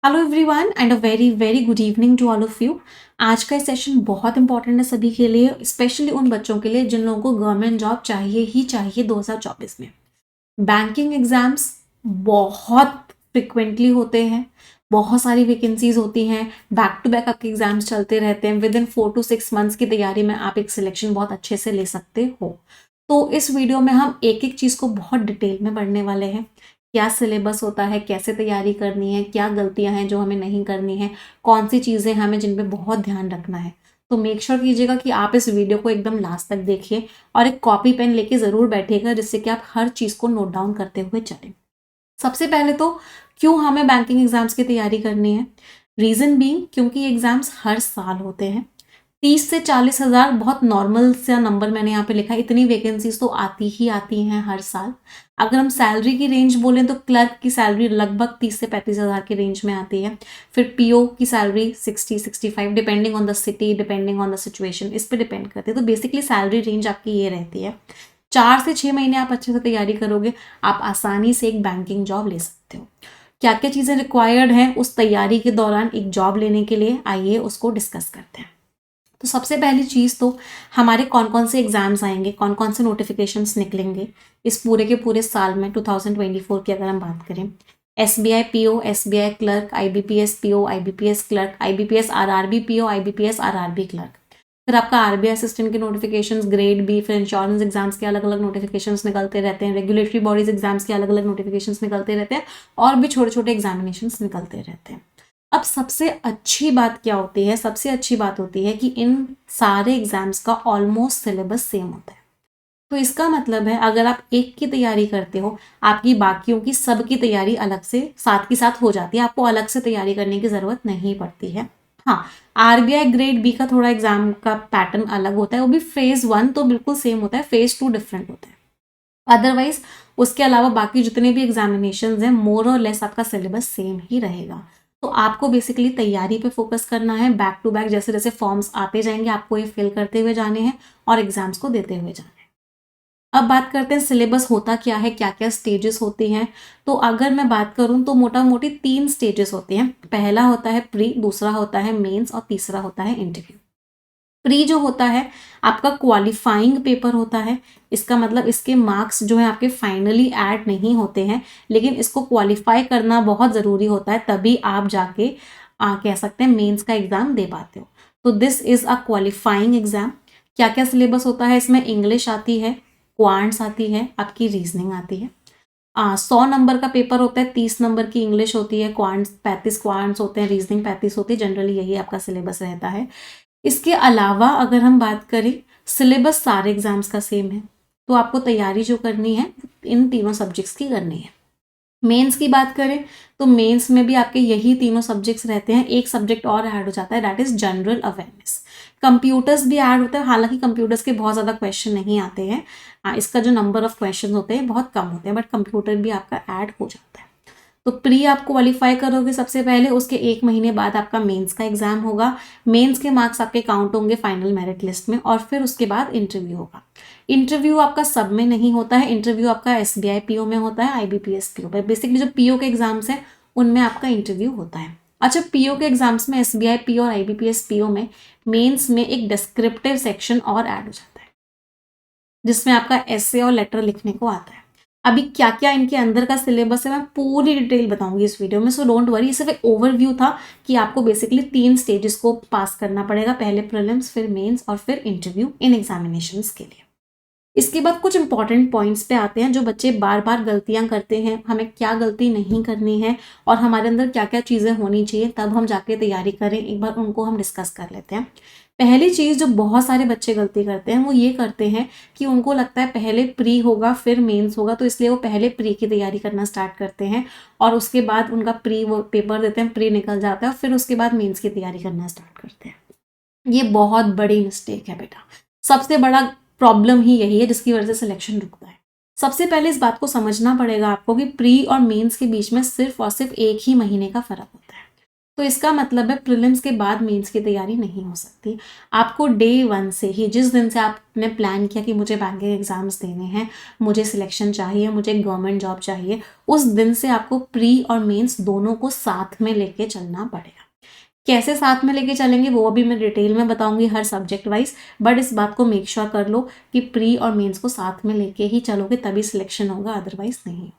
Hello everyone and a very very good evening to all of you. आज का session बहुत important है सभी के लिए, स्पेशली उन बच्चों के लिए जिन लोगों को गवर्नमेंट जॉब चाहिए ही चाहिए 2024 में। बैंकिंग एग्जाम्स बहुत फ्रिक्वेंटली होते हैं, बहुत सारी वैकेंसीज होती हैं, बैक टू बैक आपके एग्जाम्स चलते रहते हैं। विद इन 4 to 6 मंथ्स की तैयारी में आप एक सिलेक्शन बहुत अच्छे से ले सकते हो। तो इस वीडियो में हम एक एक चीज़ को बहुत डिटेल में पढ़ने वाले हैं। क्या सिलेबस होता है, कैसे तैयारी करनी है, क्या गलतियां हैं जो हमें नहीं करनी है, कौन सी चीज़ें हमें जिन पे बहुत ध्यान रखना है। तो मेक श्योर कीजिएगा कि आप इस वीडियो को एकदम लास्ट तक देखिए और एक कॉपी पेन लेके ज़रूर बैठिएगा, जिससे कि आप हर चीज़ को नोट डाउन करते हुए चलें। सबसे पहले तो क्यों हमें बैंकिंग एग्जाम्स की तैयारी करनी है। रीज़न भी क्योंकि एग्जाम्स हर साल होते हैं। 30 से 40 हज़ार बहुत नॉर्मल सा नंबर मैंने यहाँ पे लिखा है। इतनी वैकेंसीज तो आती ही आती हैं हर साल। अगर हम सैलरी की रेंज बोलें तो क्लर्क की सैलरी लगभग 30 से 35 हज़ार की रेंज में आती है। फिर पीओ की salary 60-65, depending on the city, depending on the situation, इस पर डिपेंड करती है। तो बेसिकली सैलरी रेंज आपकी ये रहती है। 4 से 6 महीने आप अच्छे से तैयारी करोगे, आप आसानी से एक बैंकिंग जॉब ले सकते हो। क्या क्या चीज़ें रिक्वायर्ड हैं उस तैयारी के दौरान एक जॉब लेने के लिए, आइए उसको डिस्कस करते हैं। तो सबसे पहली चीज़ तो हमारे कौन कौन से एग्जाम्स आएंगे, कौन कौन से नोटिफिकेशंस निकलेंगे इस पूरे के पूरे साल में। 2024 की अगर हम बात करें, SBI PO, SBI clerk, IBPS PO, IBPS clerk, IBPS RRB PO, IBPS RRB clerk. फिर आपका RBI असिस्टेंट के नोटिफिकेशंस, ग्रेड बी, फिर इंश्योरेंस एग्जाम्स के अलग अलग नोटिफिकेशंस निकलते रहते हैं, रेगुलेटरी बॉडीज एग्जाम्स के अलग अलग नोटिफिकेशंस निकलते रहते हैं, और भी छोटे छोटे एग्जामिनेशंस निकलते रहते हैं। अब सबसे अच्छी बात क्या होती है, सबसे अच्छी बात होती है कि इन सारे एग्जाम्स का ऑलमोस्ट सिलेबस सेम होता है। तो इसका मतलब है अगर आप एक की तैयारी करते हो, आपकी बाकियों की सबकी तैयारी अलग से साथ की साथ हो जाती है, आपको अलग से तैयारी करने की ज़रूरत नहीं पड़ती है। हाँ, RBI ग्रेड बी का थोड़ा एग्जाम का पैटर्न अलग होता है, वो भी फेज़ 1 तो बिल्कुल सेम होता है, फेज़ 2 डिफरेंट होता है। अदरवाइज उसके अलावा बाकी जितने भी एग्जामिनेशन हैं, मोर और लेस आपका सिलेबस सेम ही रहेगा। तो आपको बेसिकली तैयारी पे फोकस करना है। बैक टू बैक जैसे जैसे फॉर्म्स आते जाएंगे, आपको ये फिल करते हुए जाने हैं और एग्जाम्स को देते हुए जाना है। अब बात करते हैं सिलेबस होता क्या है, क्या क्या स्टेजेस होती हैं। तो अगर मैं बात करूं तो मोटा मोटी 3 स्टेजेस होते हैं। पहला होता है प्री, दूसरा होता है मेंस और तीसरा होता है इंटरव्यू। प्री जो होता है आपका क्वालिफाइंग पेपर होता है। इसका मतलब इसके मार्क्स जो है आपके फाइनली ऐड नहीं होते हैं, लेकिन इसको क्वालिफाई करना बहुत ज़रूरी होता है, तभी आप जाके कह सकते हैं मेंस का एग्ज़ाम दे पाते हो। तो this is a qualifying exam. क्या क्या सिलेबस होता है इसमें, इंग्लिश आती है, क्वांट्स आती है, आपकी रीजनिंग आती है। 100 नंबर का पेपर होता है, 30 नंबर की इंग्लिश होती है, क्वांट्स 35 क्वांट्स होते हैं, रीजनिंग 35 होती है। जनरली यही आपका सिलेबस रहता है। इसके अलावा अगर हम बात करें, सिलेबस सारे एग्जाम्स का सेम है, तो आपको तैयारी जो करनी है इन तीनों सब्जेक्ट्स की करनी है। मेंस की बात करें तो मेंस में भी आपके यही तीनों सब्जेक्ट्स रहते हैं, एक सब्जेक्ट और ऐड हो जाता है, that is general awareness. Computers भी ऐड होता है, हालांकि कंप्यूटर्स के बहुत ज़्यादा क्वेश्चन नहीं आते हैं। इसका जो नंबर ऑफ क्वेश्चन होते हैं बहुत कम होते हैं, बट कंप्यूटर भी आपका ऐड हो जाता है। तो प्री आप क्वालिफाई करोगे सबसे पहले, उसके 1 महीने बाद आपका मेंस का एग्जाम होगा। मेंस के मार्क्स आपके काउंट होंगे फाइनल मेरिट लिस्ट में, और फिर उसके बाद इंटरव्यू होगा। इंटरव्यू आपका सब में नहीं होता है, इंटरव्यू आपका SBI PO में होता है, IBPS PO में। बेसिकली जो PO के एग्जाम्स हैं उनमें आपका इंटरव्यू होता है। अच्छा, PO के एग्जाम्स में, SBI PO और IBPS PO में मेंस में एक डिस्क्रिप्टिव सेक्शन और ऐड हो जाता है, जिसमें आपका एसे और लेटर लिखने को आता है। अभी क्या क्या इनके अंदर का सिलेबस है मैं पूरी डिटेल बताऊंगी इस वीडियो में, सो डोंट वरी। सिर्फ एक ओवरव्यू था कि आपको बेसिकली 3 स्टेजेस को पास करना पड़ेगा, पहले प्रीलिम्स, फिर मेंस और फिर इंटरव्यू इन एग्जामिनेशंस के लिए। इसके बाद कुछ इंपॉर्टेंट पॉइंट्स पे आते हैं, जो बच्चे बार बार गलतियां करते हैं, हमें क्या गलती नहीं करनी है और हमारे अंदर क्या क्या चीज़ें होनी चाहिए तब हम जाके तैयारी करें, एक बार उनको हम डिस्कस कर लेते हैं। पहली चीज़ जो बहुत सारे बच्चे गलती करते हैं वो ये करते हैं कि उनको लगता है पहले प्री होगा फिर मेंस होगा, तो इसलिए वो पहले प्री की तैयारी करना स्टार्ट करते हैं और उसके बाद उनका प्री वो पेपर देते हैं, प्री निकल जाता है, फिर उसके बाद मेंस की तैयारी करना स्टार्ट करते हैं। ये बहुत बड़ी मिस्टेक है बेटा। सबसे बड़ा प्रॉब्लम ही यही है जिसकी वजह से सिलेक्शन रुकता है। सबसे पहले इस बात को समझना पड़ेगा आपको कि प्री और मेंस के बीच में सिर्फ और सिर्फ 1 ही महीने का फर्क होता है। तो इसका मतलब है प्रीलिम्स के बाद मेंस की तैयारी नहीं हो सकती। आपको डे 1 से ही, जिस दिन से आपने प्लान किया कि मुझे बैंकिंग एग्जाम्स देने हैं, मुझे सिलेक्शन चाहिए, मुझे गवर्नमेंट जॉब चाहिए, उस दिन से आपको प्री और मेंस दोनों को साथ में लेके चलना पड़ेगा। कैसे साथ में लेके चलेंगे वो अभी मैं डिटेल में बताऊंगी हर सब्जेक्ट वाइज, बट इस बात को मेक श्योर कर लो कि प्री और मेंस को साथ में लेके ही चलोगे, तभी सिलेक्शन होगा, अदरवाइज नहीं होगा।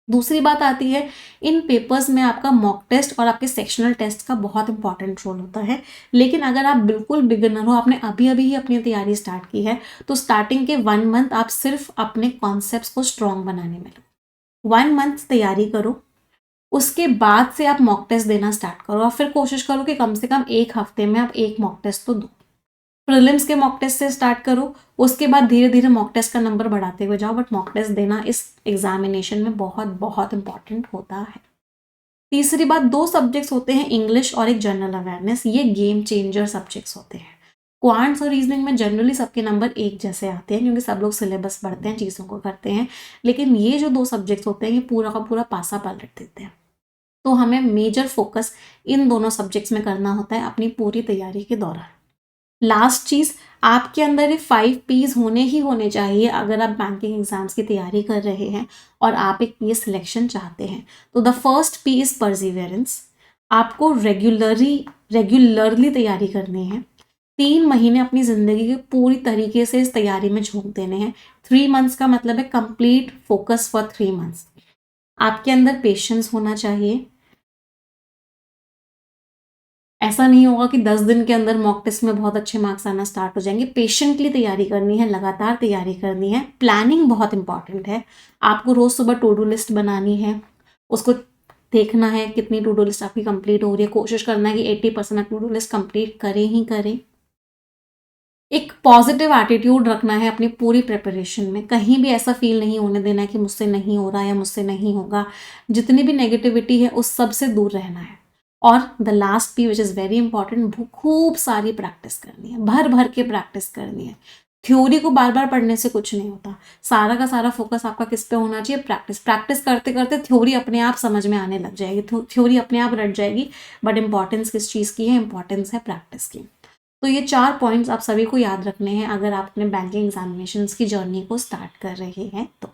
दूसरी बात आती है, इन पेपर्स में आपका मॉक टेस्ट और आपके सेक्शनल टेस्ट का बहुत इंपॉर्टेंट रोल होता है। लेकिन अगर आप बिल्कुल बिगिनर हो, आपने अभी अभी ही अपनी तैयारी स्टार्ट की है, तो स्टार्टिंग के 1 मंथ आप सिर्फ अपने कॉन्सेप्ट्स को स्ट्रॉन्ग बनाने में लो। 1 मंथ तैयारी करो, उसके बाद से आप मॉक टेस्ट देना स्टार्ट करो, और फिर कोशिश करो कि कम से कम 1 हफ्ते में आप 1 मॉक टेस्ट तो दो। प्रीलिम्स के मॉक टेस्ट से स्टार्ट करो, उसके बाद धीरे धीरे मॉक टेस्ट का नंबर बढ़ाते हुए जाओ, बट मॉक टेस्ट देना इस एग्जामिनेशन में बहुत बहुत इंपॉर्टेंट होता है। तीसरी बात, 2 सब्जेक्ट्स होते हैं, इंग्लिश और एक जनरल अवेयरनेस। ये गेम चेंजर सब्जेक्ट्स होते हैं। क्वांट्स और रीजनिंग में जनरली सबके नंबर एक जैसे आते हैं, क्योंकि सब लोग सिलेबस पढ़ते हैं, चीज़ों को करते हैं। लेकिन ये जो 2 सब्जेक्ट्स होते हैं, ये पूरा का पूरा पासा पलट देते हैं। तो हमें मेजर फोकस इन दोनों सब्जेक्ट्स में करना होता है अपनी पूरी तैयारी के दौरान। लास्ट चीज, आपके अंदर ये 5 P's होने ही होने चाहिए अगर आप बैंकिंग एग्जाम्स की तैयारी कर रहे हैं और आप एक ये सिलेक्शन चाहते हैं। तो the first P is Perseverance. आपको रेगुलरली तैयारी करनी है। 3 महीने अपनी जिंदगी के पूरी तरीके से इस तैयारी में झोंक देने हैं। 3 मंथ्स का मतलब है कंप्लीट फोकस फॉर 3 मंथ्स। आपके अंदर पेशेंस होना चाहिए। ऐसा नहीं होगा कि 10 दिन के अंदर मॉक टेस्ट में बहुत अच्छे मार्क्स आना स्टार्ट हो जाएंगे। पेशेंटली तैयारी करनी है, लगातार तैयारी करनी है। प्लानिंग बहुत इंपॉर्टेंट है। आपको रोज सुबह टू डू लिस्ट बनानी है, उसको देखना है कितनी टू डू लिस्ट आपकी कंप्लीट हो रही है। कोशिश करना है कि 80% आप टू डू लिस्ट कंप्लीट करें ही करें। एक पॉजिटिव एटीट्यूड रखना है अपनी पूरी प्रिपरेशन में। कहीं भी ऐसा फील नहीं होने देना है कि मुझसे नहीं हो रहा या मुझसे नहीं होगा। जितनी भी नेगेटिविटी है उस सब से दूर रहना है। और the last P which is very important, खूब सारी प्रैक्टिस करनी है, भर भर के प्रैक्टिस करनी है। थ्योरी को बार बार पढ़ने से कुछ नहीं होता। सारा का सारा फोकस आपका किस पे होना चाहिए? प्रैक्टिस। प्रैक्टिस करते करते थ्योरी अपने आप समझ में आने लग जाएगी, थ्योरी अपने आप रट जाएगी। बट इंपॉर्टेंस किस चीज़ की है? इंपॉर्टेंस है प्रैक्टिस की। तो ये 4 पॉइंट्स आप सभी को याद रखने हैं अगर आप अपने बैंकिंग एग्जामिनेशंस की जर्नी को स्टार्ट कर रहे हैं तो।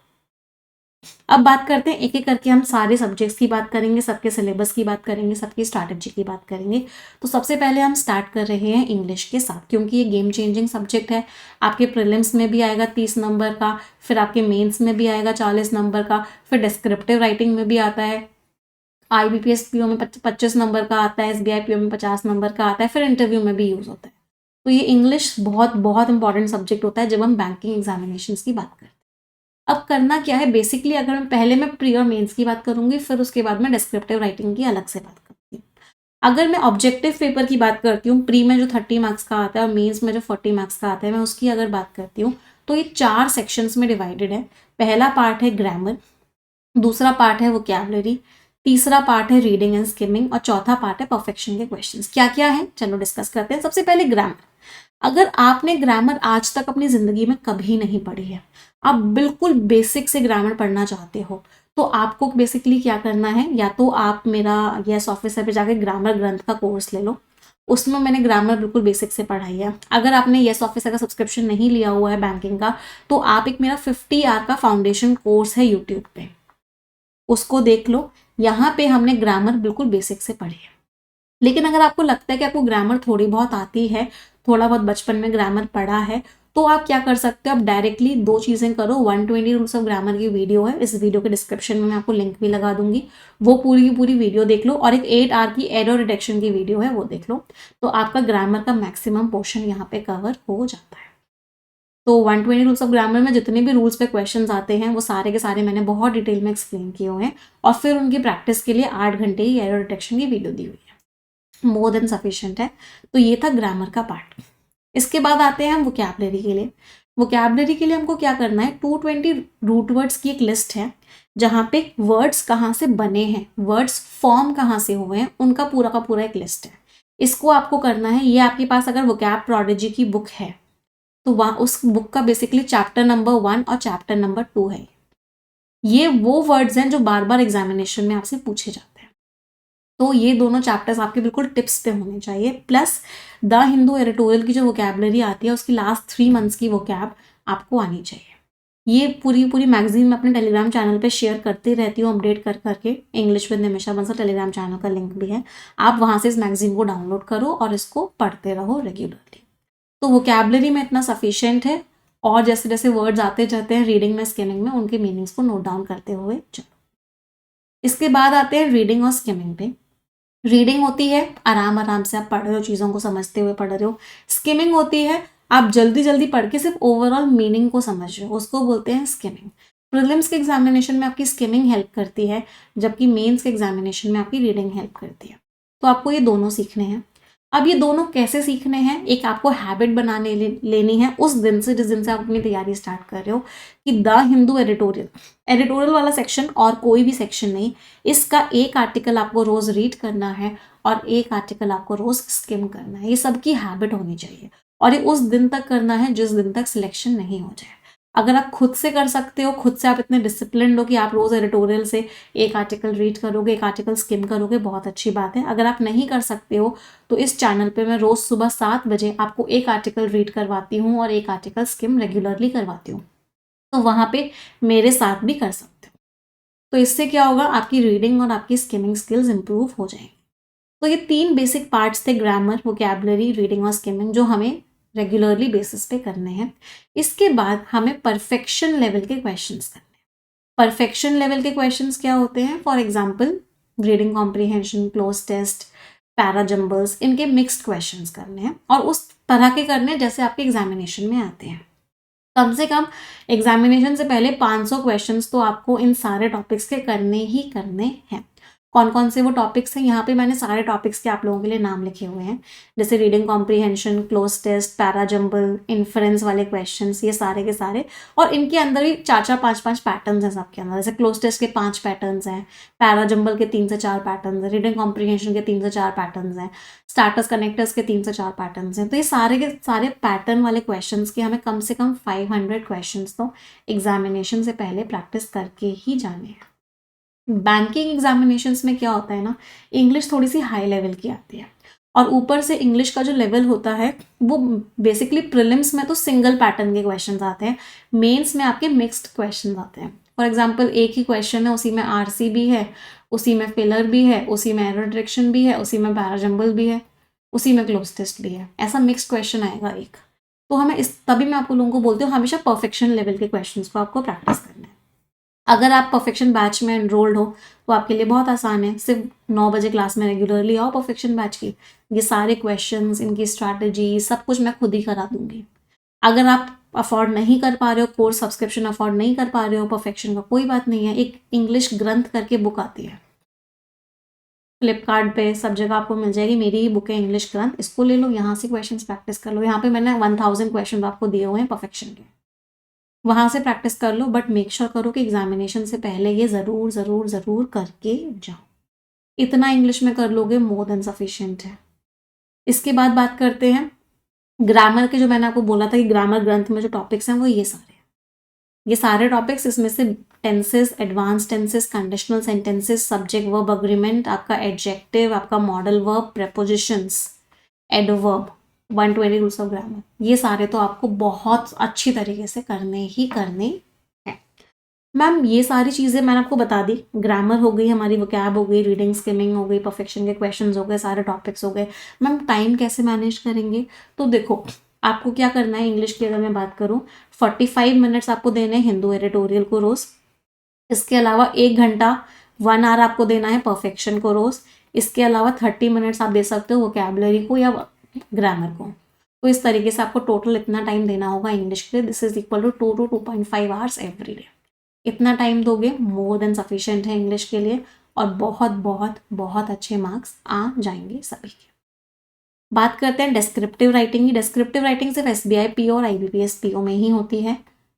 अब बात करते हैं, एक एक करके हम सारे सब्जेक्ट्स की बात करेंगे, सबके सिलेबस की बात करेंगे, सबकी स्ट्रैटेजी की बात करेंगे। तो सबसे पहले हम स्टार्ट कर रहे हैं इंग्लिश के साथ, क्योंकि ये गेम चेंजिंग सब्जेक्ट है। आपके प्रीलिम्स में भी आएगा 30 नंबर का, फिर आपके मेंस में भी आएगा 40 नंबर का, फिर डिस्क्रिप्टिव राइटिंग में भी आता है, IBPS पीओ में 25 नंबर का आता है, SBI पीओ में 50 नंबर का आता है, फिर इंटरव्यू में भी यूज़ होता है। तो ये इंग्लिश बहुत बहुत इंपॉर्टेंट सब्जेक्ट होता है जब हम बैंकिंग एग्जामिनेशंस की बात करते हैं। अब करना क्या है बेसिकली, अगर मैं पहले मैं प्री और मेंस की बात करूंगी, फिर उसके बाद मैं डिस्क्रिप्टिव राइटिंग की अलग से बात करती हूँ। अगर मैं ऑब्जेक्टिव पेपर की बात करती हूँ, प्री में जो 30 मार्क्स का आता है और मेंस में जो 40 मार्क्स का आता है, मैं उसकी अगर बात करती हूँ तो ये 4 सेक्शंस में डिवाइडेड है। पहला पार्ट है ग्रामर, दूसरा पार्ट है वोकैबुलरी, तीसरा पार्ट है रीडिंग एंड स्किमिंग, और चौथा पार्ट है परफेक्शन के क्वेश्चंस। क्या क्या है चलो डिस्कस करते हैं। सबसे पहले ग्रामर। अगर आपने ग्रामर आज तक अपनी जिंदगी में कभी नहीं पढ़ी है, आप बिल्कुल बेसिक से ग्रामर पढ़ना चाहते हो, तो आपको बेसिकली क्या करना है, या तो आप मेरा यस ऑफिसर पे जाके ग्रामर ग्रंथ का कोर्स ले लो। उसमें मैंने ग्रामर बिल्कुल बेसिक से पढ़ाई है। अगर आपने यस ऑफिसर का सब्सक्रिप्शन नहीं लिया हुआ है बैंकिंग का, तो आप एक मेरा 50 आवर का फाउंडेशन कोर्स है यूट्यूब पे, उसको देख लो। यहाँ पे हमने ग्रामर बिल्कुल बेसिक से पढ़ी है। लेकिन अगर आपको लगता है कि आपको ग्रामर थोड़ी बहुत आती है, थोड़ा बहुत बचपन में ग्रामर पढ़ा है, तो आप क्या कर सकते हो, आप डायरेक्टली 2 चीज़ें करो। 120 रूल्स ऑफ ग्रामर की वीडियो है, इस वीडियो के डिस्क्रिप्शन में मैं आपको लिंक भी लगा दूंगी, वो पूरी की पूरी वीडियो देख लो। और एक 8 आवर की एरर डिटेक्शन की वीडियो है, वो देख लो। तो आपका ग्रामर का मैक्सिमम पोर्शन यहाँ पे कवर हो जाता है। तो 120 रूल्स ऑफ ग्रामर में जितने भी रूल्स पे क्वेश्चंस आते हैं, वो सारे के सारे मैंने बहुत डिटेल में एक्सप्लेन किए हुए हैं, और फिर उनकी प्रैक्टिस के लिए 8 घंटे की एरर डिटेक्शन की वीडियो दी हुई है, मोर देन सफिशिएंट है। तो ये था ग्रामर का पार्ट। इसके बाद आते हैं हम वोकैबुलरी के लिए। वोकैबुलरी के लिए हमको क्या करना है, 220 रूट वर्ड्स की एक लिस्ट है, जहाँ पे वर्ड्स कहाँ से बने हैं, वर्ड्स फॉर्म कहाँ से हुए हैं, उनका पूरा का पूरा एक लिस्ट है। इसको आपको करना है। ये आपके पास अगर वोकैब प्रोडिजी की बुक है, तो वहाँ उस बुक का बेसिकली चैप्टर नंबर 1 और चैप्टर नंबर 2 है। ये वो वर्ड्स हैं जो बार बार एग्जामिनेशन में आपसे पूछे जाते हैं। तो ये दोनों चैप्टर्स आपके बिल्कुल टिप्स पे होने चाहिए। प्लस द हिंदू एडिटोरियल की जो वोकैबलरी आती है उसकी लास्ट 3 मंथ्स की वोकैब आपको आनी चाहिए। ये पूरी पूरी मैगजीन मैं अपने टेलीग्राम चैनल पे शेयर करती रहती हूँ अपडेट कर करके। English with Nimisha Bansal Telegram channel का लिंक भी है, आप वहाँ से इस मैगजीन को डाउनलोड करो और इसको पढ़ते रहो रेगुलरली। तो वोकैबलरी में इतना सफिशिएंट है, और जैसे जैसे वर्ड्स आते जाते हैं रीडिंग में स्किमिंग में, उनके मीनिंग्स को नोट डाउन करते हुए चलो। इसके बाद आते हैं रीडिंग और स्किमिंग पे। रीडिंग होती है आराम आराम से आप पढ़ रहे हो, चीज़ों को समझते हुए पढ़ रहे हो। स्किमिंग होती है आप जल्दी जल्दी पढ़ के सिर्फ ओवरऑल मीनिंग को समझ रहे हो, उसको बोलते हैं स्किमिंग। प्रीलिम्स के एग्जामिनेशन में आपकी स्किमिंग हेल्प करती है, जबकि मेंस के एग्जामिनेशन में आपकी रीडिंग हेल्प करती है। तो आपको ये दोनों सीखने हैं। अब ये दोनों कैसे सीखने हैं, एक आपको हैबिट बनाने लेनी है उस दिन से, जिस दिन से आप अपनी तैयारी स्टार्ट कर रहे हो, कि द हिंदू एडिटोरियल, एडिटोरियल वाला सेक्शन और कोई भी सेक्शन नहीं, इसका एक आर्टिकल आपको रोज रीड करना है और एक आर्टिकल आपको रोज स्किम करना है। ये सबकी हैबिट होनी चाहिए, और ये उस दिन तक करना है जिस दिन तक सिलेक्शन नहीं हो जाए। अगर आप खुद से कर सकते हो, खुद से आप इतने डिसिप्लिन हो कि आप रोज एडिटोरियल से एक आर्टिकल रीड करोगे, एक आर्टिकल स्किम करोगे, बहुत अच्छी बात है। अगर आप नहीं कर सकते हो तो इस चैनल पे मैं रोज सुबह 7 बजे आपको एक आर्टिकल रीड करवाती हूँ और एक आर्टिकल स्किम रेगुलरली करवाती हूँ, तो वहाँ पे मेरे साथ भी कर सकते हो। तो इससे क्या होगा, आपकी रीडिंग और आपकी स्किमिंग स्किल्स इंप्रूव हो जाएंगी। तो ये 3 बेसिक पार्ट्स थे, ग्रामर, वोकैबुलरी, रीडिंग और स्किमिंग, जो हमें रेगुलरली बेसिस पे करने हैं। इसके बाद हमें परफेक्शन लेवल के क्वेश्चंस करने हैं। परफेक्शन लेवल के क्वेश्चंस क्या होते हैं, for example reading comprehension, cloze test, para jumbles, इनके मिक्स्ड क्वेश्चंस करने हैं, और उस तरह के करने हैं जैसे आपके एग्जामिनेशन में आते हैं। कम से कम एग्जामिनेशन से पहले 500 क्वेश्चंस तो आपको इन सारे टॉपिक्स के करने ही करने हैं। कौन कौन से वो टॉपिक्स हैं, यहाँ पे मैंने सारे टॉपिक्स के आप लोगों के लिए नाम लिखे हुए हैं, जैसे reading comprehension, cloze test, para jumble, inference वाले क्वेश्चंस, ये सारे के सारे। और इनके अंदर भी 4-4, 5-5 पैटर्न्स हैं सबके अंदर। जैसे क्लोज टेस्ट के 5 पैटर्न्स हैं, पैरा जंबल के 3 से 4 पैटर्न्स हैं, रीडिंग कॉम्प्रिहेंशन के 3 से 4 पैटर्न्स हैं, स्टार्टर्स कनेक्टर्स के 3 से 4 पैटर्न्स हैं। तो ये सारे के सारे पैटर्न वाले क्वेश्चंस के हमें कम से कम 500 क्वेश्चंस तो एग्जामिनेशन से पहले प्रैक्टिस करके ही जाने हैं। बैंकिंग एग्जामिनेशंस में क्या होता है ना, इंग्लिश थोड़ी सी हाई लेवल की आती है, और ऊपर से इंग्लिश का जो लेवल होता है वो बेसिकली प्रीलिम्स में तो सिंगल पैटर्न के क्वेश्चंस आते हैं, मेंस में आपके मिक्स्ड क्वेश्चंस आते हैं। फॉर एग्जांपल एक ही क्वेश्चन है, उसी में आरसी भी है, उसी में फिलर भी है, उसी में एरर डिरेक्शन भी है, उसी में पैराजंबल भी है, उसी में क्लोज टेस्ट भी है, ऐसा मिक्स्ड क्वेश्चन आएगा एक। तो हमें इस तभी मैं आपको लोगों को बोलती हूँ हमेशा परफेक्शन लेवल के क्वेश्चन को आपको प्रैक्टिस करना है। अगर आप परफेक्शन बैच में एनरोल्ड हो तो आपके लिए बहुत आसान है, सिर्फ 9 बजे क्लास में रेगुलरली आओ परफेक्शन बैच की, ये सारे क्वेश्चंस, इनकी स्ट्रैटेजी, सब कुछ मैं खुद ही करा दूंगी। अगर आप अफोर्ड नहीं कर पा रहे हो, कोर्स सब्सक्रिप्शन अफोर्ड नहीं कर पा रहे हो परफेक्शन का, कोई बात नहीं है, एक इंग्लिश ग्रंथ करके बुक आती है फ्लिपकार्ट पे, सब जगह आपको मिल जाएगी, मेरी ही बुक है इंग्लिश ग्रंथ, इसको ले लो, यहाँ से क्वेश्चंस प्रैक्टिस कर लो। यहाँ पे मैंने 1000 क्वेश्चन आपको दिए हुए हैं परफेक्शन के, वहाँ से प्रैक्टिस कर लो, बट मेक श्योर करो कि एग्जामिनेशन से पहले ये ज़रूर ज़रूर ज़रूर करके जाओ। इतना इंग्लिश में कर लोगे मोर देन सफिशिएंट है। इसके बाद बात करते हैं ग्रामर के, जो मैंने आपको बोला था कि ग्रामर ग्रंथ में जो टॉपिक्स हैं वो ये सारे टॉपिक्स, इसमें से tenses, advance tenses, conditional sentences, subject verb agreement, आपका एडजेक्टिव, आपका modal verb, prepositions, adverb, 120 rules of grammar, ये सारे तो आपको बहुत अच्छी तरीके से करने ही करने हैं। मैम ये सारी चीज़ें मैंने आपको बता दी, ग्रामर हो गई हमारी, वोकैब हो गई, रीडिंग स्किमिंग हो गई, परफेक्शन के क्वेश्चंस हो गए, सारे टॉपिक्स हो गए। मैम टाइम कैसे मैनेज करेंगे, तो देखो आपको क्या करना है, इंग्लिश की अगर मैं बात करूँ 45 मिनट्स आपको देने हैं हिंदू एडिटोरियल को रोज़। इसके अलावा 1 घंटा 1 आवर आपको देना है परफेक्शन को रोज़। इसके अलावा 30 मिनट्स आप दे सकते हो वोकैबुलरी को या ग्रामर को। तो इस तरीके से आपको टोटल इतना टाइम देना होगा इंग्लिश के लिए। This is equal to 2 to 2.5 hours every day. इतना टाइम दोगे मोर देन सफिशिएंट है इंग्लिश के लिए, और बहुत बहुत बहुत अच्छे मार्क्स आ जाएंगे सभी के। बात करते हैं डिस्क्रिप्टिव राइटिंग की। डिस्क्रिप्टिव राइटिंग सिर्फ SBI PO और IBPS PO में ही होती है,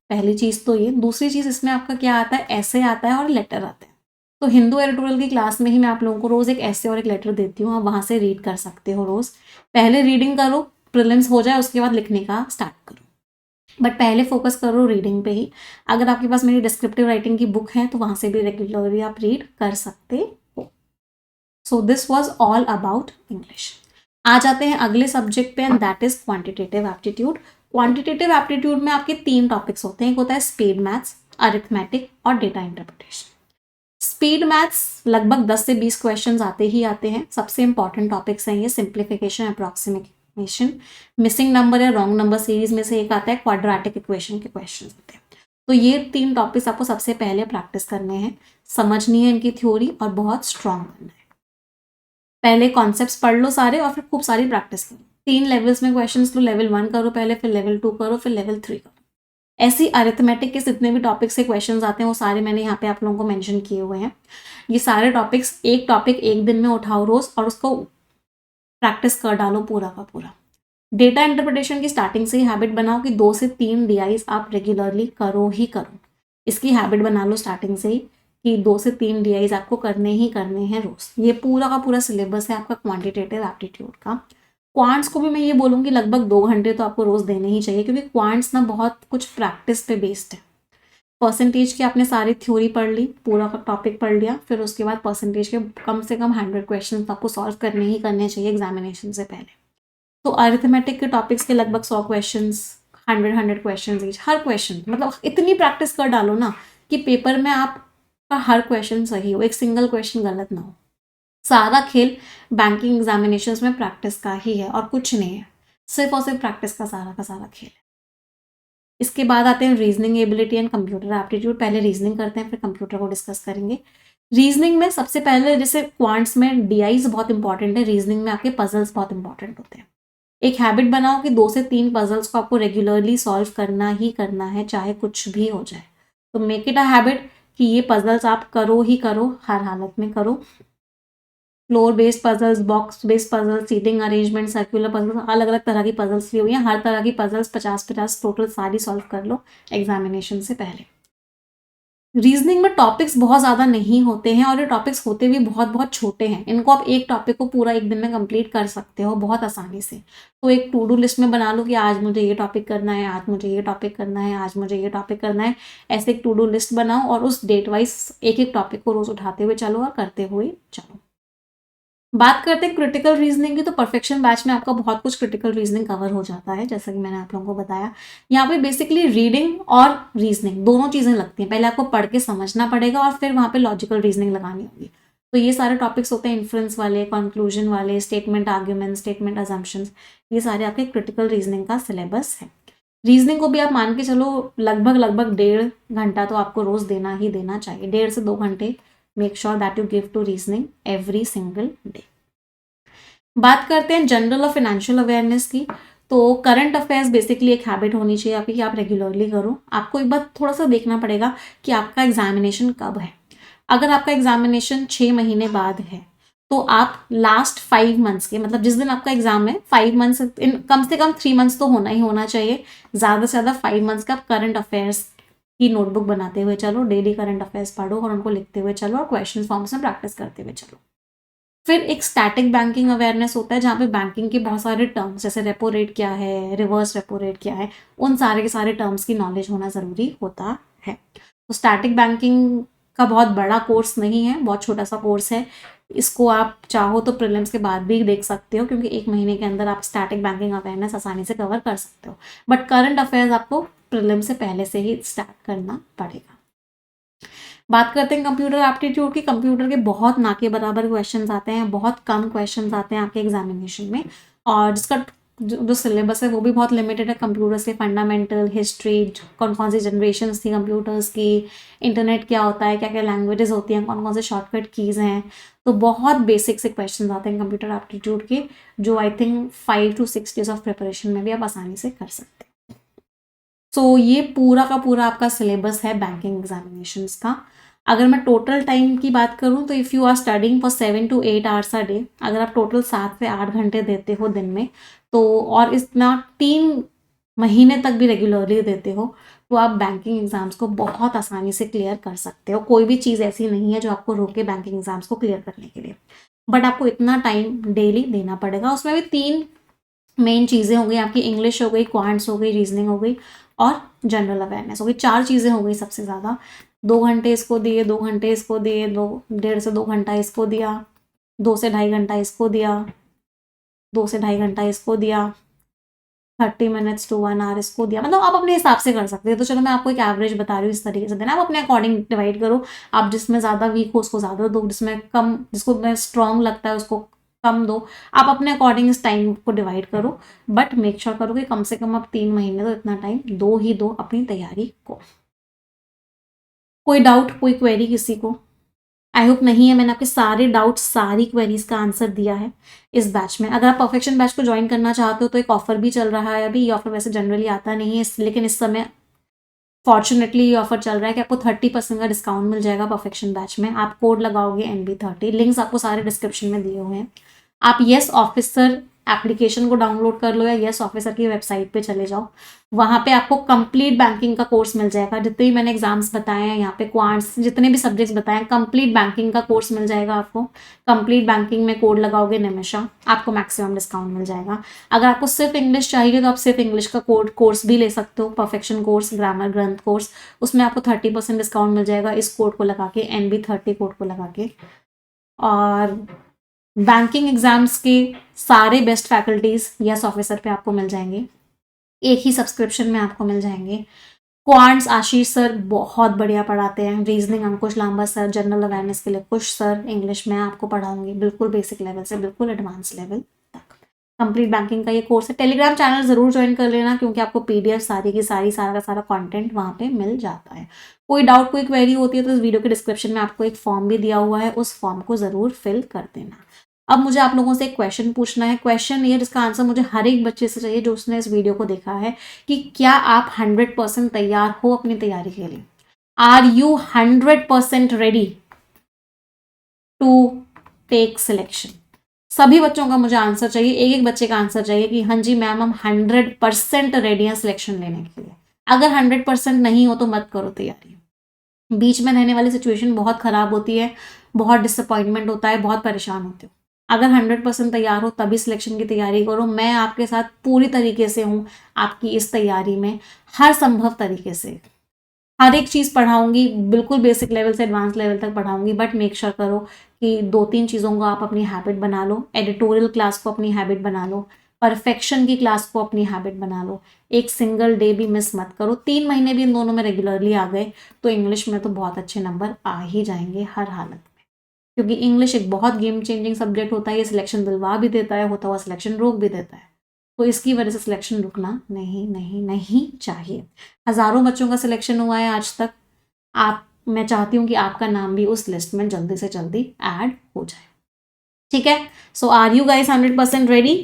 पहली चीज़ तो ये। दूसरी चीज़, इसमें आपका क्या आता है, ऐसे आता है और लेटर आता है। तो हिंदू एडिटोरियल की क्लास में ही मैं आप लोगों को रोज़ एक ऐसे और एक लेटर देती हूँ, आप वहाँ से रीड कर सकते हो रोज़। पहले रीडिंग करो, प्रीलिम्स हो जाए उसके बाद लिखने का स्टार्ट करो, बट पहले फोकस करो रीडिंग पे ही। अगर आपके पास मेरी डिस्क्रिप्टिव राइटिंग की बुक है तो वहाँ से भी रेगुलरली आप रीड कर सकते हो। So this was all about English. आ जाते हैं अगले सब्जेक्ट पे and that is quantitative aptitude. Quantitative aptitude में आपके 3 टॉपिक्स होते हैं, एक होता है स्पीड मैथ्स, अरिथमेटिक और डेटा इंटरप्रिटेशन। स्पीड मैथ्स लगभग 10 से 20 क्वेश्चन आते ही आते हैं। सबसे इंपॉर्टेंट टॉपिक्स हैं ये सिंप्लीफिकेशन, अप्रॉक्सीमेशन, मिसिंग नंबर या रॉन्ग नंबर सीरीज में से एक आता है, क्वाड्रेटिक इक्वेशन के क्वेश्चन होते हैं। तो ये 3 टॉपिक्स आपको सबसे पहले प्रैक्टिस करने हैं, समझनी है इनकी थ्योरी और बहुत स्ट्रांग बनना है। पहले कॉन्सेप्ट्स पढ़ लो सारे और फिर खूब सारी प्रैक्टिस करो। 3 लेवल्स में क्वेश्चंस लो, लेवल 1 करो पहले, फिर लेवल 2 करो, फिर लेवल 3 करो। ऐसी अरिथमेटिक के जितने भी टॉपिक्स से क्वेश्चंस आते हैं वो सारे मैंने यहाँ पे आप लोगों को मेंशन किए हुए हैं। ये सारे टॉपिक्स, एक टॉपिक एक दिन में उठाओ रोज और उसको प्रैक्टिस कर डालो पूरा का पूरा। डेटा इंटरप्रिटेशन की स्टार्टिंग से ही हैबिट बनाओ कि 2 से 3 डीआईज आप रेगुलरली करो ही करो। इसकी हैबिट बना लो स्टार्टिंग से ही कि 2 से 3 डीआईज आपको करने ही करने हैं रोज। ये पूरा का पूरा सिलेबस है आपका क्वांटिटेटिव एप्टीट्यूड का। क्वांट्स को भी मैं ये बोलूँगी लगभग 2 घंटे तो आपको रोज देने ही चाहिए, क्योंकि क्वांट्स ना बहुत कुछ प्रैक्टिस पे बेस्ड है। परसेंटेज की आपने सारी थ्योरी पढ़ ली, पूरा का टॉपिक पढ़ लिया, फिर उसके बाद परसेंटेज के कम से कम 100 क्वेश्चन आपको सॉल्व करने ही करने चाहिए एग्जामिनेशन से पहले। तो अरिथमेटिक के टॉपिक्स के लगभग 100 क्वेश्चंस, 100 क्वेश्चंस ईच। हर क्वेश्चन मतलब इतनी प्रैक्टिस कर डालो ना कि पेपर में आपका हर क्वेश्चन सही हो, एक सिंगल क्वेश्चन गलत ना हो। सारा खेल बैंकिंग एग्जामिनेशंस में प्रैक्टिस का ही है और कुछ नहीं है, सिर्फ और सिर्फ प्रैक्टिस का सारा खेल है। इसके बाद आते हैं reasoning ability and computer aptitude. पहले रीजनिंग करते हैं, फिर कंप्यूटर को डिस्कस करेंगे। रीजनिंग में सबसे पहले, जैसे क्वांट्स में डीआईज बहुत इंपॉर्टेंट है, रीजनिंग में आपके पजल्स बहुत इंपॉर्टेंट होते हैं। एक हैबिट बनाओ कि 2 से 3 पजल्स को आपको रेगुलरली सॉल्व करना ही करना है, चाहे कुछ भी हो जाए। तो मेक इट अ हैबिट कि ये पजल्स आप करो ही करो, हर हालत में करो। Floor based puzzles, box based puzzles, seating arrangement, circular puzzles, अलग अलग तरह की पजल्स ली हुई हैं। हर तरह की पजल्स 50-50 टोटल सारी सॉल्व कर लो एग्जामिनेशन से पहले। रीजनिंग में टॉपिक्स बहुत ज़्यादा नहीं होते हैं और ये टॉपिक्स होते भी बहुत बहुत छोटे हैं। इनको आप एक टॉपिक को पूरा एक दिन में कंप्लीट कर सकते हो बहुत आसानी से। तो एक टू डू लिस्ट में बना लो कि आज मुझे ये टॉपिक करना है, आज मुझे ये टॉपिक करना है, आज मुझे ये टॉपिक करना है। ऐसे एक टू डू लिस्ट बनाओ और उस डेट वाइज एक एक टॉपिक को रोज उठाते हुए चलो और करते हुए चलो। बात करते हैं क्रिटिकल रीजनिंग की, तो परफेक्शन बैच में आपका बहुत कुछ क्रिटिकल रीजनिंग कवर हो जाता है, जैसा कि मैंने आप लोगों को बताया। यहाँ पे बेसिकली रीडिंग और रीजनिंग दोनों चीज़ें लगती हैं। पहले आपको पढ़ के समझना पड़ेगा और फिर वहाँ पे लॉजिकल रीजनिंग लगानी होगी। तो ये सारे टॉपिक्स होते हैं इन्फ्रेंस वाले, कंक्लूजन वाले, स्टेटमेंट आर्ग्यूमेंट, स्टेटमेंट अजम्पशंस, ये सारे आपके क्रिटिकल रीजनिंग का सिलेबस है। रीजनिंग को भी आप मान के चलो लगभग 1.5 घंटा तो आपको रोज देना ही देना चाहिए, 1.5 से 2 घंटे। Make sure that you give to reasoning every single day. बात करते हैं जनरल और फाइनेंशियल अवेयरनेस की। तो करंट अफेयर्स बेसिकली एक हैबिट होनी चाहिए आपकी कि आप रेगुलरली करो। आपको एक बार थोड़ा सा देखना पड़ेगा कि आपका एग्जामिनेशन कब है। अगर आपका एग्जामिनेशन 6 महीने बाद है तो आप लास्ट 5 मंथ्स के, मतलब जिस दिन आपका एग्जाम है 5 मंथ्स, कम से कम 3 मंथ्स तो होना ही होना चाहिए, ज़्यादा से ज़्यादा 5 मंथ्स का आप करंट अफेयर्स की नोटबुक बनाते हुए चलो, डेली करंट अफेयर्स पढ़ो और उनको लिखते हुए चलो और क्वेश्चन फॉर्म्स में प्रैक्टिस करते हुए चलो। फिर एक स्टैटिक बैंकिंग अवेयरनेस होता है, जहाँ पे बैंकिंग के बहुत सारे टर्म्स, जैसे रेपो रेट क्या है, रिवर्स रेपो रेट क्या है, उन सारे के सारे टर्म्स की नॉलेज होना ज़रूरी होता है। तो स्टैटिक बैंकिंग का बहुत बड़ा कोर्स नहीं है, बहुत छोटा सा कोर्स है। इसको आप चाहो तो प्रीलिम्स के बाद भी देख सकते हो, क्योंकि 1 महीने के अंदर आप स्टैटिक बैंकिंग अवेयरनेस आसानी से कवर कर सकते हो। बट करंट अफेयर्स आपको प्रीलिम्स से पहले से ही स्टार्ट करना पड़ेगा। बात करते हैं कंप्यूटर एप्टीट्यूड की। कंप्यूटर के बहुत ना के बराबर क्वेश्चंस आते हैं, बहुत कम क्वेश्चंस आते हैं आपके एग्जामिनेशन में, और जिसका जो सिलेबस है वो भी बहुत लिमिटेड है। कंप्यूटर्स के फंडामेंटल, हिस्ट्री, कौन कौन सी जनरेशन्स थी कंप्यूटर्स की, इंटरनेट क्या होता है, क्या क्या लैंग्वेजेस होती हैं, कौन कौन से शॉर्टकट कीज़ हैं। तो बहुत बेसिक से क्वेश्चन आते हैं कंप्यूटर एप्टीट्यूड के, जो I think 5 to 6 days of preparation में भी आप आसानी से कर सकते हैं। सो ये पूरा का पूरा आपका सिलेबस है बैंकिंग एग्जामिनेशंस का। अगर मैं टोटल टाइम की बात करूं तो if you are studying for 7 to 8 hours a day, अगर आप टोटल 7 से 8 घंटे देते हो दिन में, तो और इतना 3 महीने तक भी रेगुलरली देते हो, तो आप बैंकिंग एग्जाम्स को बहुत आसानी से क्लियर कर सकते हो। कोई भी चीज़ ऐसी नहीं है जो आपको रोके बैंकिंग एग्जाम्स को क्लियर करने के लिए, बट आपको इतना टाइम डेली देना पड़ेगा। उसमें भी 3 मेन चीज़ें हो गई आपकी, इंग्लिश हो गई, क्वांट्स हो गई, रीजनिंग हो गई और जनरल अवेयरनेस हो गई। 4 चीज़ें हो गई सबसे ज़्यादा। 2 घंटे इसको दिए, 2 घंटे इसको दिए, 1.5 से 2 घंटा इसको दिया, 2 से ढाई घंटा इसको दिया, 2 से ढाई घंटा इसको दिया, 30 मिनट्स टू 1 आवर इसको दिया। मतलब आप अपने हिसाब से कर सकते हैं। तो चलो मैं आपको एक एवरेज बता रही हूँ, इस तरीके से देना, आप अपने अकॉर्डिंग डिवाइड करो। आप जिसमें ज़्यादा वीक हो उसको ज़्यादा दो, जिसमें कम, जिसको स्ट्रॉन्ग लगता है उसको कम दो। आप अपने अकॉर्डिंग इस टाइम को डिवाइड करो, बट मेक श्योर करो कि कम से कम आप 3 महीने तो इतना टाइम दो ही दो अपनी तैयारी को। कोई डाउट, कोई क्वेरी किसी को? आई होप नहीं है। मैंने आपके सारे डाउट्स, सारी क्वेरीज का आंसर दिया है इस बैच में। अगर आप परफेक्शन बैच को ज्वाइन करना चाहते हो तो एक ऑफर भी चल रहा है अभी। ये ऑफर वैसे जनरली आता नहीं है, लेकिन इस समय फॉर्चुनेटली ये ऑफर चल रहा है कि आपको 30% का डिस्काउंट मिल जाएगा परफेक्शन बैच में। आप कोड लगाओगे NB30, लिंक्स आपको सारे डिस्क्रिप्शन में दिए हुए हैं। आप येस ऑफिसर एप्लीकेशन को डाउनलोड कर लो या येस ऑफिसर की वेबसाइट पे चले जाओ। वहाँ पे आपको कंप्लीट बैंकिंग का कोर्स मिल जाएगा। जितने भी मैंने एग्जाम्स बताए हैं यहाँ पे, क्वांट्स, जितने भी सब्जेक्ट्स बताए हैं, कंप्लीट बैंकिंग का कोर्स मिल जाएगा आपको। कंप्लीट बैंकिंग में कोड लगाओगे निमिषा, आपको मैक्सिमम डिस्काउंट मिल जाएगा। अगर आपको सिर्फ इंग्लिश चाहिए तो आप सिर्फ इंग्लिश का कोर्स भी ले सकते हो, परफेक्शन कोर्स, ग्रामर ग्रंथ कोर्स। उसमें आपको 30% डिस्काउंट मिल जाएगा इस कोड को लगा के, NB30 कोड को लगा के। और बैंकिंग एग्जाम्स के सारे बेस्ट फैकल्टीज यस ऑफिसर पे आपको मिल जाएंगे, एक ही सब्सक्रिप्शन में आपको मिल जाएंगे। क्वांट्स आशीष सर बहुत बढ़िया पढ़ाते हैं। रीजनिंग अंकुश लांबा सर, जनरल अवेयरनेस के लिए कुश सर, इंग्लिश में आपको पढ़ाऊंगी बिल्कुल बेसिक लेवल से बिल्कुल एडवांस लेवल तक। कंप्लीट बैंकिंग का ये कोर्स है। टेलीग्राम चैनल जरूर ज्वाइन कर लेना, क्योंकि आपको PDF सारी की सारी, सारा का सारा कंटेंट वहाँ पे मिल जाता है। कोई डाउट, कोई क्वेरी होती है तो इस वीडियो के डिस्क्रिप्शन में आपको एक फॉर्म भी दिया हुआ है, उस फॉर्म को जरूर फिल कर देना। अब मुझे आप लोगों से एक क्वेश्चन पूछना है। क्वेश्चन ये, जिसका आंसर मुझे हर एक बच्चे से चाहिए जो उसने इस वीडियो को देखा है, कि क्या आप 100% तैयार हो अपनी तैयारी के लिए? Are you 100% ready to take selection? सभी बच्चों का मुझे आंसर चाहिए, एक एक बच्चे का आंसर चाहिए कि हाँ जी मैम हम 100% रेडी हैं सिलेक्शन लेने के लिए। अगर 100% नहीं हो तो मत करो तैयारी। बीच में रहने वाली सिचुएशन बहुत खराब होती है, बहुत डिसअपॉइंटमेंट होता है, बहुत परेशान होते हो। अगर 100% तैयार हो तभी सिलेक्शन की तैयारी करो। मैं आपके साथ पूरी तरीके से हूँ आपकी इस तैयारी में, हर संभव तरीके से हर एक चीज़ पढ़ाऊंगी, बिल्कुल बेसिक लेवल से एडवांस लेवल तक पढ़ाऊंगी। बट मेक श्योर करो कि 2-3 चीज़ों को आप अपनी हैबिट बना लो। एडिटोरियल क्लास को अपनी हैबिट बना लो, परफेक्शन की क्लास को अपनी हैबिट बना लो। एक सिंगल डे भी मिस मत करो। 3 महीने भी इन दोनों में रेगुलरली आ गए तो इंग्लिश में तो बहुत अच्छे नंबर आ ही जाएंगे हर हालत में, क्योंकि इंग्लिश एक बहुत गेम चेंजिंग सब्जेक्ट होता है। ये सिलेक्शन दिलवा भी देता है, होता हुआ सिलेक्शन रोक भी देता है। तो इसकी वजह से सिलेक्शन रुकना नहीं नहीं नहीं चाहिए। हज़ारों बच्चों का सिलेक्शन हुआ है आज तक। मैं चाहती हूँ कि आपका नाम भी उस लिस्ट में जल्दी से जल्दी ऐड हो जाए। ठीक है, so are you guys 100% ready?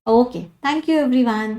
Okay, thank you everyone.